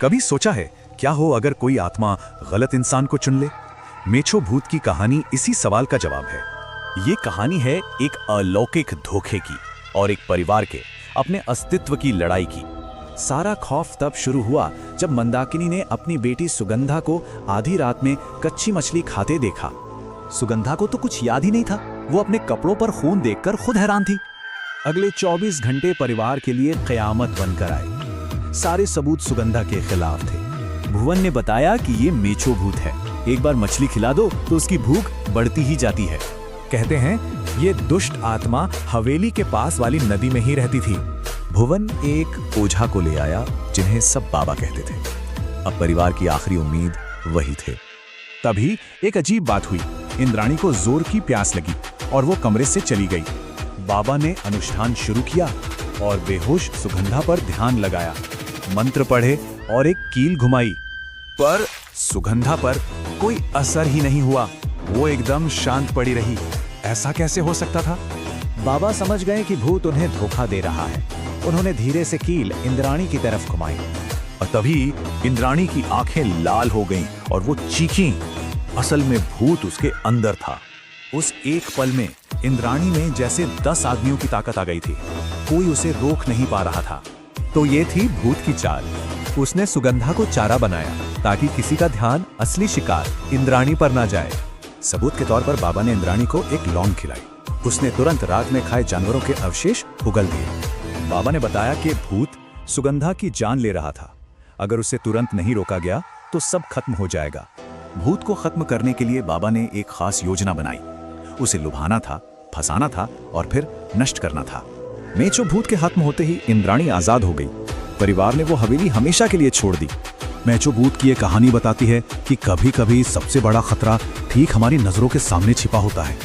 कभी सोचा है क्या हो अगर कोई आत्मा गलत इंसान को चुन ले? मेछो भूत की कहानी इसी सवाल का जवाब है। ये कहानी है एक अलौकिक धोखे की और एक परिवार के अपने अस्तित्व की लड़ाई की। सारा खौफ तब शुरू हुआ जब मंदाकिनी ने अपनी बेटी सुगंधा को आधी रात में कच्ची मछली खाते देखा। सुगंधा को तो कुछ याद ही नहीं था। वो अपने कपड़ों पर खून देखकर खुद हैरान थी। अगले 24 घंटे परिवार के लिए क़यामत बनकर आए। सारे सबूत सुगंधा के खिलाफ थे। भुवन ने बताया कि ये मेछो भूत है, एक बार मछली खिला दो तो उसकी भूख बढ़ती ही जाती है। कहते हैं ये दुष्ट आत्मा हवेली के पास वाली नदी में ही रहती थी। भुवन एक ओझा को ले आया जिन्हें सब बाबा कहते थे। अब परिवार की आखिरी उम्मीद वही थे। तभी एक अजीब बात हुई। इंद्राणी को जोर की प्यास लगी और वो कमरे से चली गई। बाबा ने अनुष्ठान शुरू किया और बेहोश सुगंधा पर ध्यान लगाया, मंत्र पढ़े और एक कील घुमाई, पर सुगंधा पर कोई असर ही नहीं हुआ। वो एकदम शांत पड़ी रही। ऐसा कैसे हो सकता था? बाबा समझ गए कि भूत उन्हें धोखा दे रहा है। उन्होंने धीरे से कील इंद्राणी की तरफ घुमाई और तभी इंद्राणी की आंखें लाल हो गईं और वो चीखी। असल में भूत उसके अंदर था। उस एक पल में इंद्राणी में जैसे 10 आदमियों की ताकत आ गई थी। कोई उसे रोक नहीं पा रहा था। तो ये थी भूत की चाल। उसने सुगंधा को चारा बनाया ताकि किसी का ध्यान असली शिकार इंद्राणी पर ना जाए। सबूत के तौर पर बाबा ने इंद्राणी को एक लौंग खिलाई। उसने तुरंत रात में खाए जानवरों के अवशेष उगल दिए। बाबा ने बताया कि भूत सुगंधा की जान ले रहा था। अगर उसे तुरंत नहीं रोका गया तो सब खत्म हो जाएगा। भूत को खत्म करने के लिए बाबा ने एक खास योजना बनाई। उसे लुभाना था, फंसाना था और फिर नष्ट करना था। मेछो भूत के खत्म होते ही इंद्राणी आजाद हो गई। परिवार ने वो हवेली हमेशा के लिए छोड़ दी। मेछो भूत की ये कहानी बताती है कि कभी-कभी सबसे बड़ा खतरा ठीक हमारी नजरों के सामने छिपा होता है।